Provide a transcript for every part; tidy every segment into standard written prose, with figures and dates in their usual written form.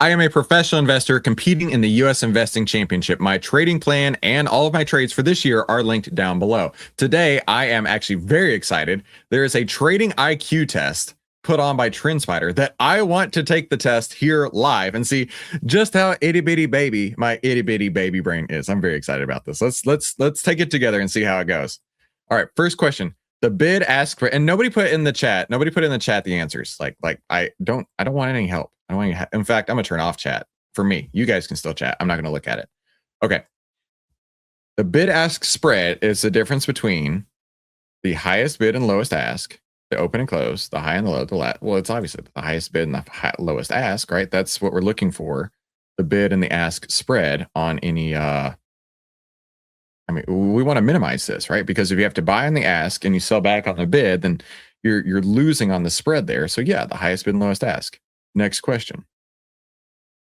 I am a professional investor competing in the US Investing Championship. My trading plan and all of my trades for this year are linked down below. Today, I am actually very excited. There is a trading IQ test put on by TrendSpider that I want to take the test here live and see just how itty bitty baby my itty bitty baby brain is. I'm very excited about this. Let's take it together and see how it goes. All right, first question. The bid ask for, and nobody put in the chat. Nobody put in the chat the answers. Like I don't want any help. I don't want any, in fact, I'm gonna turn off chat for me. You guys can still chat. I'm not gonna look at it. Okay. The bid ask spread is the difference between the highest bid and lowest ask, the open and close, the high and the low, well, it's obviously the highest bid and the lowest ask, right? That's what we're looking for. The bid and the ask spread on any I mean, we want to minimize this, right? Because if you have to buy on the ask and you sell back on the bid, then you're losing on the spread there. So yeah, the highest bid and lowest ask. Next question.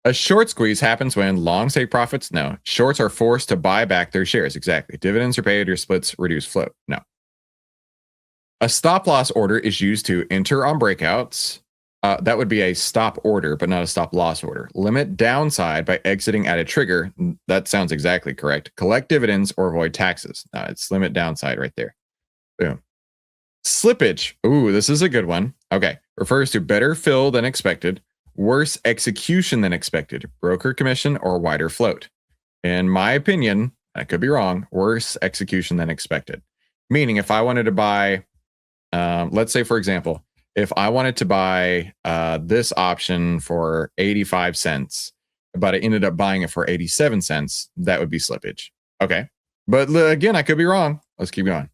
A short squeeze happens when longs take profits? No. Shorts are forced to buy back their shares. Exactly. Dividends are paid or splits reduce float? No. A stop loss order is used to enter on breakouts. That would be a stop order, but not a stop loss order. Limit downside by exiting at a trigger. That sounds exactly correct. Collect dividends or avoid taxes. It's limit downside right there. Boom. Slippage. Ooh, this is a good one. Okay. Refers to better fill than expected, worse execution than expected, broker commission, or wider float. In my opinion, I could be wrong, worse execution than expected. Meaning if I wanted to buy, let's say, for example, if I wanted to buy this option for 85 cents, but I ended up buying it for 87 cents, that would be slippage. Okay. But again, I could be wrong. Let's keep going.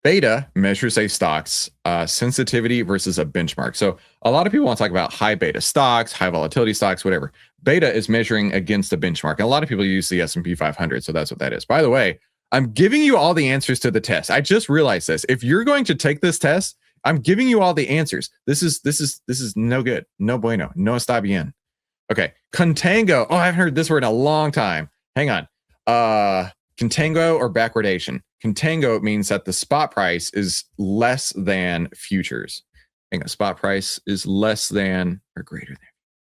Beta measures a stock's sensitivity versus a benchmark. So a lot of people want to talk about high beta stocks, high volatility stocks, whatever. Beta is measuring against the benchmark. And a lot of people use the S&P 500. So that's what that is. By the way, I'm giving you all the answers to the test. I just realized this. If you're going to take this test, I'm giving you all the answers. This is no good. No bueno. No está bien. Okay. Contango. Oh, I haven't heard this word in a long time. Hang on. Contango or backwardation. Contango means that the spot price is less than futures. Hang on. Spot price is less than or greater than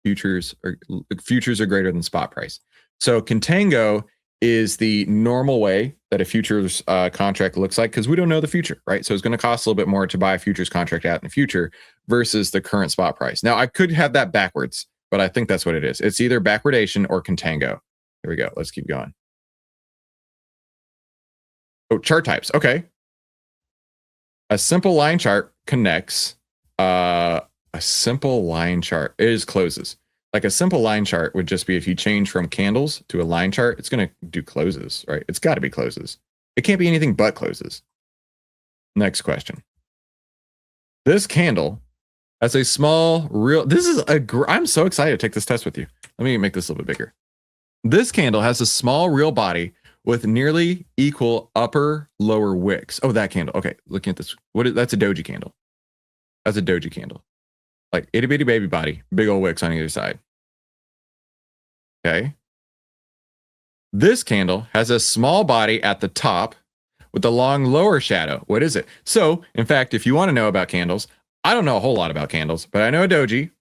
futures, or futures are greater than spot price. So contango is the normal way that a futures contract looks like, because we don't know the future, right? So it's going to cost a little bit more to buy a futures contract out in the future versus the current spot price. Now, I could have that backwards, but I think that's what it is. It's either backwardation or contango. Here we go. Let's keep going. Oh, chart types. Okay. A simple line chart connects. A simple line chart is closes. Like a simple line chart would just be if you change from candles to a line chart, it's going to do closes, right? It's got to be closes. It can't be anything but closes. Next question. This candle has a small real, I'm so excited to take this test with you. Let me make this a little bit bigger. This candle has a small real body with nearly equal upper lower wicks. Oh, that candle. Okay. Looking at this. That's a Doji candle. That's a Doji candle. Like itty bitty baby body, big old wicks on either side. Okay. This candle has a small body at the top with a long lower shadow. What is it? So, in fact, if you want to know about candles, I don't know a whole lot about candles, but I know a Doji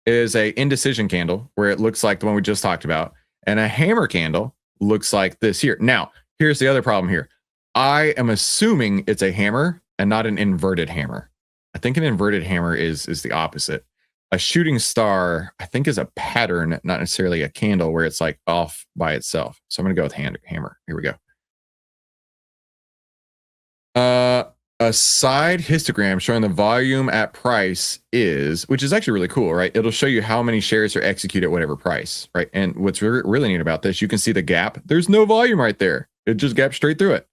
is a indecision candle where it looks like the one we just talked about, and a hammer candle looks like this here. Now, here's the other problem here. I am assuming it's a hammer and not an inverted hammer. I think an inverted hammer is the opposite. A shooting star, I think, is a pattern, not necessarily a candle where it's like off by itself. So I'm going to go with hammer. Here we go. A side histogram showing the volume at price is, which is actually really cool, right? It'll show you how many shares are executed at whatever price, right? And what's really neat about this, you can see the gap. There's no volume right there. It just gaps straight through it.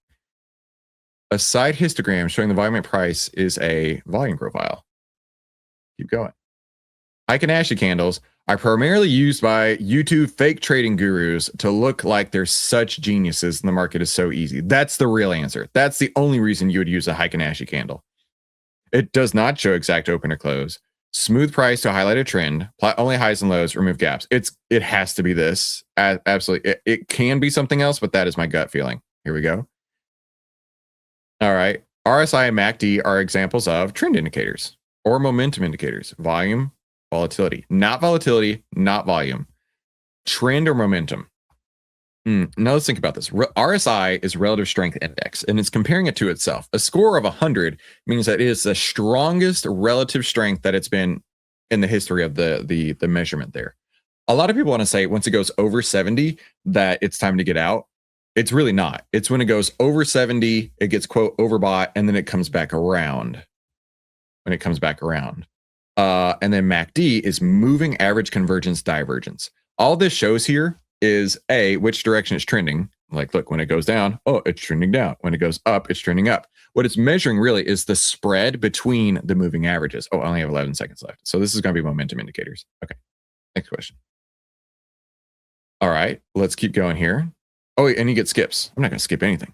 A side histogram showing the volume at price is a volume profile. Keep going. Heikin-Ashi candles are primarily used by YouTube fake trading gurus to look like they're such geniuses and the market is so easy. That's the real answer. That's the only reason you would use a Heikin-Ashi candle. It does not show exact open or close. Smooth price to highlight a trend. Plot only highs and lows, remove gaps. It has to be this. Absolutely. It can be something else, but that is my gut feeling. Here we go. All right. RSI and MACD are examples of trend indicators or momentum indicators. Volume Volatility, not volume. Trend or momentum. Now let's think about this. RSI is relative strength index, and it's comparing it to itself. A score of 100 means that it is the strongest relative strength that it's been in the history of the measurement there. A lot of people want to say once it goes over 70 that it's time to get out. It's really not. It's when it goes over 70, it gets quote overbought, and then it comes back around. When it comes back around. And then MACD is moving average convergence divergence. All this shows here is A, which direction it's trending. Like, look, when it goes down, oh, it's trending down. When it goes up, it's trending up. What it's measuring really is the spread between the moving averages. Oh, I only have 11 seconds left. So this is going to be momentum indicators. Okay, next question. All right, let's keep going here. Oh, and you get skips. I'm not going to skip anything.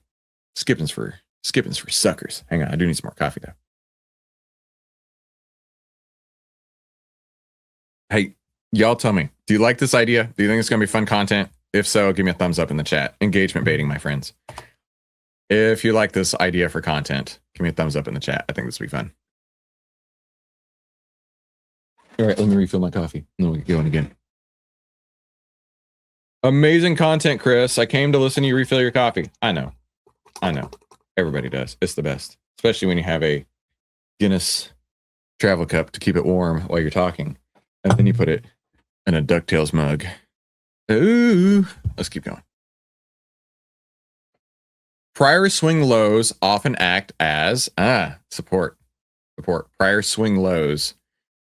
Skipping's for suckers. Hang on, I do need some more coffee though. Hey, y'all tell me, do you like this idea? Do you think it's going to be fun content? If so, give me a thumbs up in the chat. Engagement baiting, my friends. If you like this idea for content, give me a thumbs up in the chat. I think this will be fun. All right, let me refill my coffee. And then we can go in again. Amazing content, Chris. I came to listen to you refill your coffee. I know. Everybody does. It's the best. Especially when you have a Guinness travel cup to keep it warm while you're talking. And then you put it in a DuckTales mug. Ooh. Let's keep going. Prior swing lows often act as support. Prior swing lows.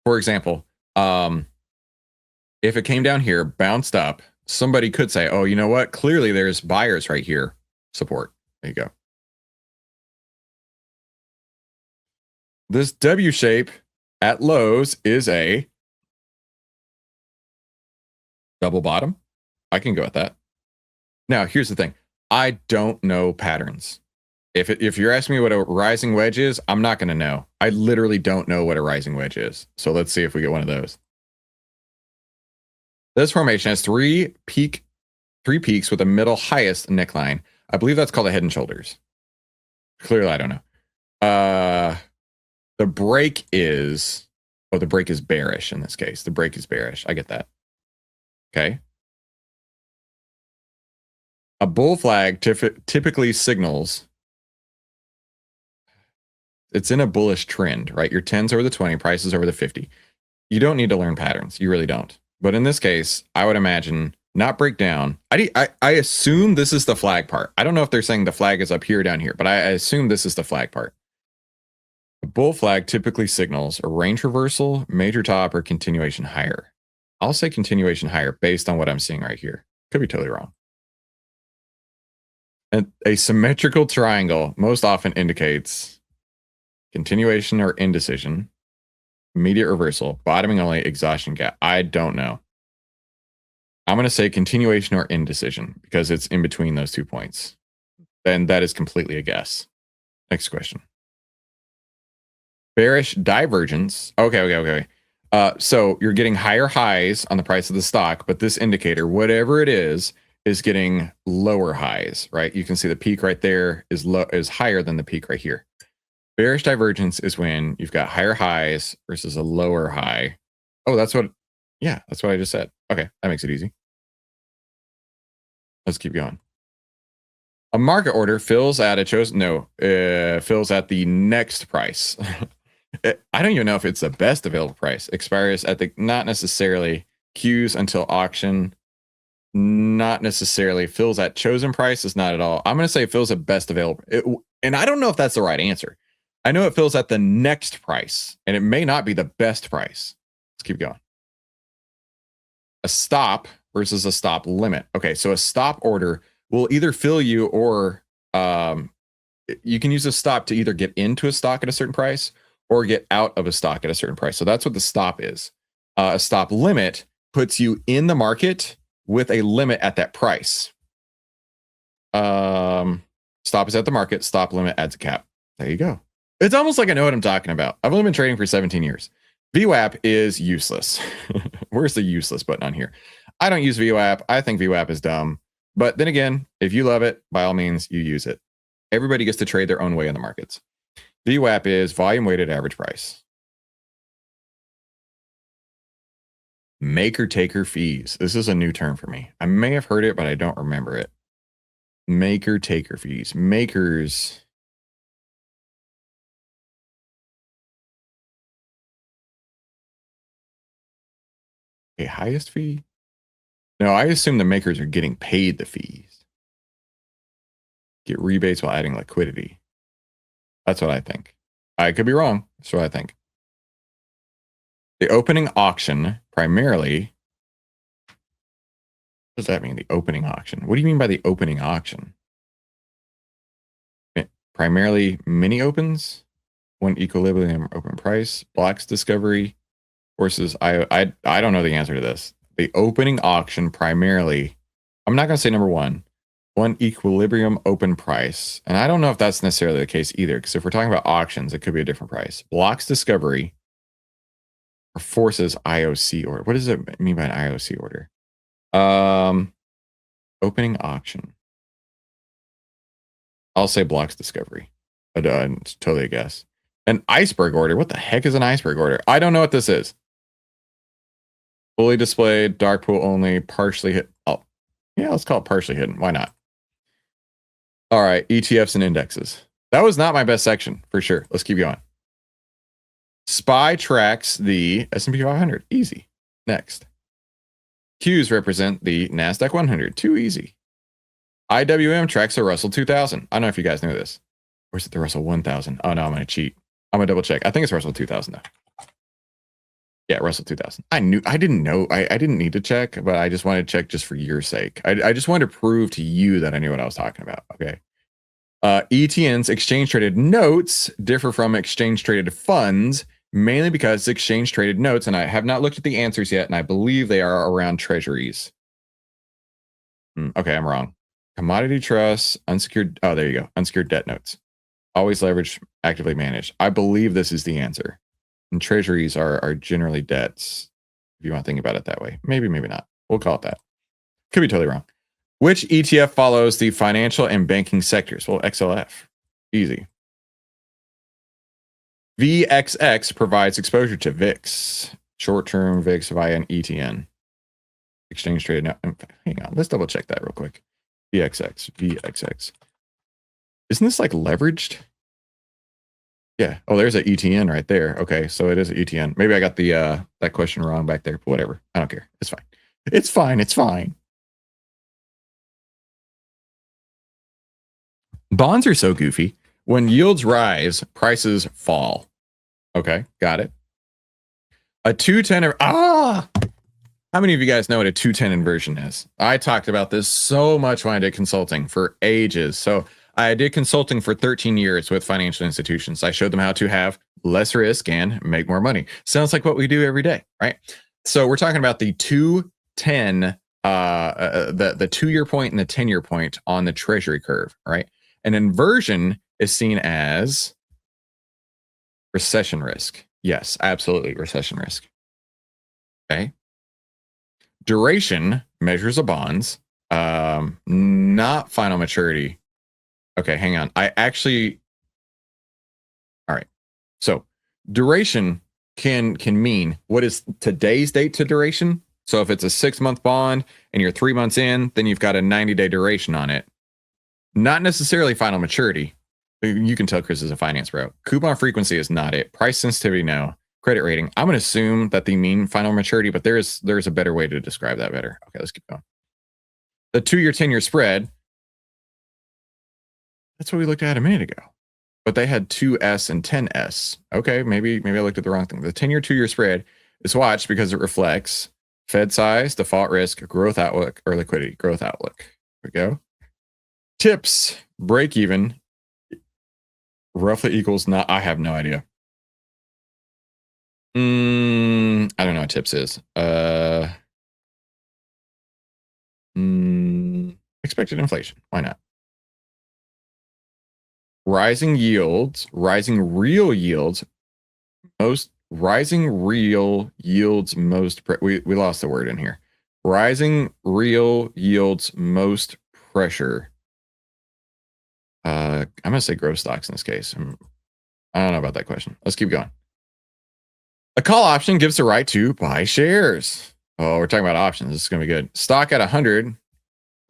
For example, if it came down here, bounced up, somebody could say, oh, you know what? Clearly there's buyers right here. Support. There you go. This W shape at lows is a double bottom. I can go with that. Now, here's the thing. I don't know patterns. If you're asking me what a rising wedge is, I'm not going to know. I literally don't know what a rising wedge is. So let's see if we get one of those. This formation has three peaks with a middle highest neckline. I believe that's called a head and shoulders. Clearly, I don't know. The break is, the break is bearish in this case. The break is bearish. I get that. Okay. A bull flag typically signals it's in a bullish trend, right? Your 10's over the 20, prices over the 50. You don't need to learn patterns. You really don't. But in this case, I would imagine not break down. I assume this is the flag part. I don't know if they're saying the flag is up here or down here, but I assume this is the flag part. A bull flag typically signals a range reversal, major top, or continuation higher. I'll say continuation higher based on what I'm seeing right here. Could be totally wrong. And a symmetrical triangle most often indicates continuation or indecision, immediate reversal, bottoming only, exhaustion gap. I don't know. I'm going to say continuation or indecision because it's in between those 2 points. Then that is completely a guess. Next question. Bearish divergence. Okay. So you're getting higher highs on the price of the stock, but this indicator, whatever it is getting lower highs, right? You can see the peak right there is higher than the peak right here. Bearish divergence is when you've got higher highs versus a lower high. Oh, that's what I just said. Okay, that makes it easy. Let's keep going. A market order fills at fills at the next price. I don't even know if it's the best available price. Expires at the, not necessarily queues until auction, not necessarily fills at chosen price, is not at all. I'm going to say it fills at best available. And I don't know if that's the right answer. I know it fills at the next price, and it may not be the best price. Let's keep going. A stop versus a stop limit. Okay, so a stop order will either fill you or you can use a stop to either get into a stock at a certain price or get out of a stock at a certain price. So that's what the stop is. A stop limit puts you in the market with a limit at that price. Stop is at the market, stop limit adds a cap. There you go. It's almost like I know what I'm talking about. I've only been trading for 17 years. VWAP is useless. Where's the useless button on here? I don't use VWAP. I think VWAP is dumb. But then again, if you love it, by all means, you use it. Everybody gets to trade their own way in the markets. VWAP is volume weighted average price. Maker-taker fees. This is a new term for me. I may have heard it, but I don't remember it. Maker-taker fees. Makers. Okay, highest fee? No, I assume the makers are getting paid the fees. Get rebates while adding liquidity. That's what I think. I could be wrong. That's what I think. The opening auction primarily. What does that mean? The opening auction. What do you mean by the opening auction? Primarily mini opens, one equilibrium open price, blocks discovery, forces. I don't know the answer to this. The opening auction primarily. I'm not going to say number one equilibrium open price. And I don't know if that's necessarily the case either, because if we're talking about auctions, it could be a different price. Blocks discovery or forces IOC order. What does it mean by an IOC order? Opening auction. I'll say blocks discovery. It's totally a guess. An iceberg order. What the heck is an iceberg order? I don't know what this is. Fully displayed, dark pool only, partially hit. Oh, yeah, let's call it partially hidden. Why not? All right, ETFs and indexes. That was not my best section, for sure. Let's keep going. SPY tracks the S&P 500. Easy. Next. Qs represent the NASDAQ 100. Too easy. IWM tracks the Russell 2000. I don't know if you guys know this. Or is it the Russell 1000? Oh, no, I'm going to cheat. I'm going to double check. I think it's Russell 2000, though. Yeah, Russell 2000. I didn't know. I didn't need to check, but I just wanted to check just for your sake. I just wanted to prove to you that I knew what I was talking about. Okay. ETNs, exchange traded notes, differ from exchange traded funds, mainly because exchange traded notes, and I have not looked at the answers yet, and I believe they are around treasuries. Okay, I'm wrong. Commodity trusts, unsecured. Oh, there you go. Unsecured debt notes. Always leveraged, actively managed. I believe this is the answer. And treasuries are generally debts, if you want to think about it that way. Maybe, maybe not. We'll call it that. Could be totally wrong. Which ETF follows the financial and banking sectors? Well, XLF. Easy. VXX provides exposure to VIX. Short-term VIX via an ETN. Exchange traded. Now, hang on. Let's double check that real quick. VXX. Isn't this like leveraged? Yeah. Oh, there's an ETN right there. Okay, so it is an ETN. Maybe I got the that question wrong back there. But whatever. I don't care. It's fine. It's fine. It's fine. Bonds are so goofy. When yields rise, prices fall. Okay, got it. A 210. How many of you guys know what a 210 inversion is? I talked about this so much when I did consulting for ages. So I did consulting for 13 years with financial institutions. I showed them how to have less risk and make more money. Sounds like what we do every day, right? So we're talking about the 210, the 2-year point and the 10-year point on the treasury curve, right? An inversion is seen as recession risk. Yes, absolutely, recession risk. Okay. Duration measures a bonds, not final maturity. Okay, hang on. All right. So duration can mean what is today's date to duration. So if it's a 6-month bond and you're 3 months in, then you've got a 90-day duration on it. Not necessarily final maturity. You can tell Chris is a finance bro. Coupon frequency is not it. Price sensitivity, no. Credit rating. I'm going to assume that they mean final maturity, but there's a better way to describe that better. Okay, let's keep going. The 2-year, 10-year spread. That's what we looked at a minute ago. But they had 2S and 10S. Okay, maybe I looked at the wrong thing. The 10-year, 2-year spread is watched because it reflects Fed size, default risk, growth outlook, or liquidity. Growth outlook. Here we go. Tips, break even, roughly equals not. I have no idea. I don't know what tips is. Expected inflation. Why not? Rising yields, rising real yields, rising real yields most. We lost the word in here. Rising real yields most pressure. I'm gonna say growth stocks in this case. I don't know about that question. Let's keep going. A call option gives the right to buy shares. Oh, we're talking about options. This is going to be good. Stock at 100.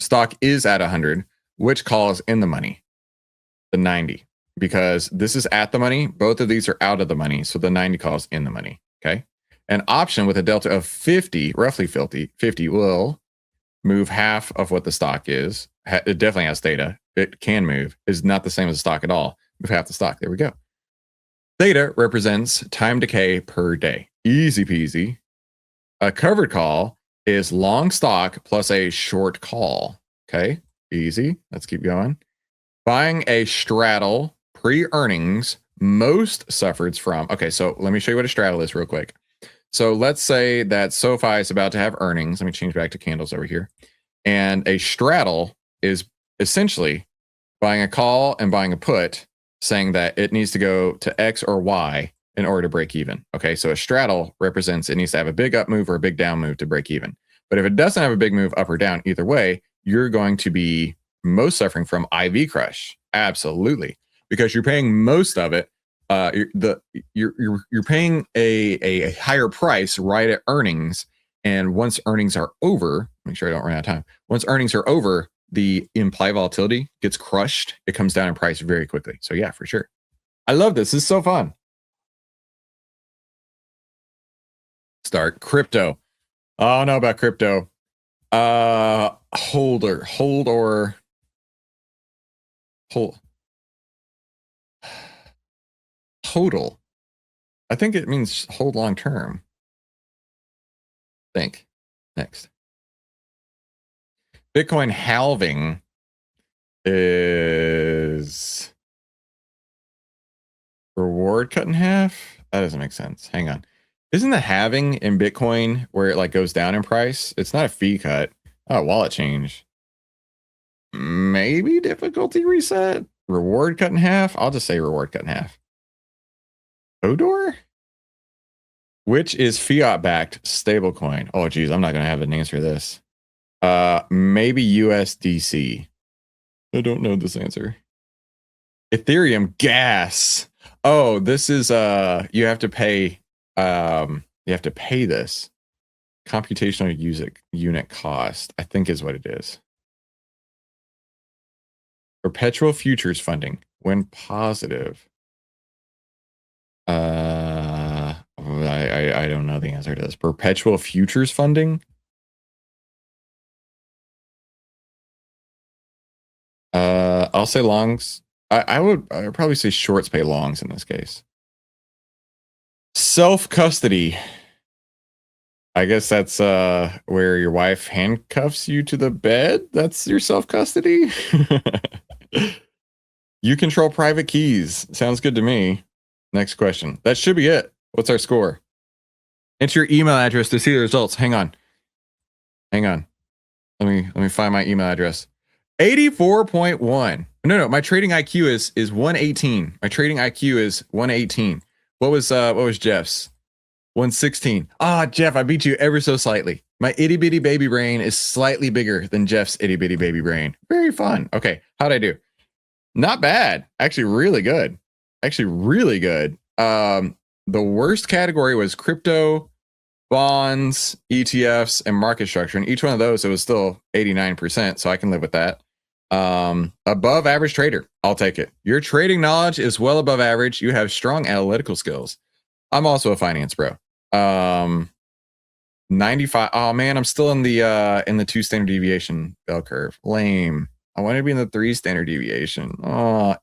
Stock is at 100. Which call is in the money? The 90. Because this is at the money. Both of these are out of the money. So the 90 call is in the money. Okay. An option with a delta of 50, roughly 50 will move half of what the stock is. It definitely has theta. It can move. It's not the same as the stock at all. Move half the stock. There we go. Theta represents time decay per day. Easy peasy. A covered call is long stock plus a short call. Okay, easy. Let's keep going. Buying a straddle pre-earnings most suffers from. Okay, so let me show you what a straddle is real quick. So let's say that SoFi is about to have earnings. Let me change back to candles over here. And a straddle is essentially buying a call and buying a put, saying that it needs to go to X or Y in order to break even. Okay, so a straddle represents it needs to have a big up move or a big down move to break even. But if it doesn't have a big move up or down, either way, you're going to be most suffering from IV crush. Absolutely, because you're paying most of it. You're paying a higher price right at earnings, and once earnings are over, make sure I don't run out of time. Once earnings are over, the implied volatility gets crushed. It comes down in price very quickly. So yeah, for sure. I love this. This is so fun. Start crypto. I don't know about crypto. Hold. Total. I think it means hold long term. Think. Next. Bitcoin halving is reward cut in half. That doesn't make sense. Hang on. Isn't the halving in Bitcoin where it like goes down in price? It's not a fee cut. Oh, wallet change. Maybe difficulty reset. Reward cut in half. I'll just say reward cut in half. Odor? Which is fiat backed stablecoin? Oh, geez, I'm not going to have an answer to this. Maybe USDC. I don't know this answer. Ethereum gas. Oh, this is you have to pay this. Computational unit cost, I think is what it is. Perpetual futures funding when positive. I don't know the answer to this. Perpetual futures funding. I'll say longs. I would probably say shorts pay longs in this case. Self-custody. I guess that's where your wife handcuffs you to the bed. That's your self-custody. You control private keys. Sounds good to me. Next question. That should be it. What's our score? Enter your email address to see the results. Hang on. Let me find my email address. 84.1. No. My trading IQ is 118. My trading IQ is 118. What was Jeff's? 116. Jeff, I beat you ever so slightly. My itty bitty baby brain is slightly bigger than Jeff's itty bitty baby brain. Very fun. Okay, how'd I do? Not bad. Actually, really good. The worst category was crypto, bonds, ETFs, and market structure. And each one of those, it was still 89%. So I can live with that. Above average trader. I'll take it. Your trading knowledge is well above average. You have strong analytical skills. I'm also a finance bro. 95. Oh man, I'm still in the 2 standard deviation bell curve. Lame. I want to be in the 3 standard deviation.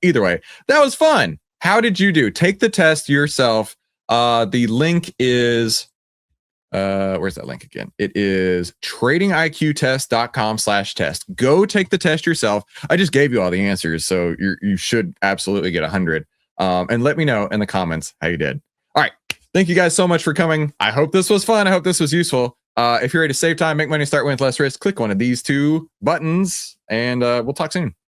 Either way, that was fun. How did you do? Take the test yourself. The link is where's that link again? It is tradingiqtest.com/test. Go take the test yourself. I just gave you all the answers, so you should absolutely get 100. And let me know in the comments how you did. All right. Thank you guys so much for coming. I hope this was fun. I hope this was useful. If you're ready to save time, make money, start with less risk, click one of these 2 buttons, and we'll talk soon.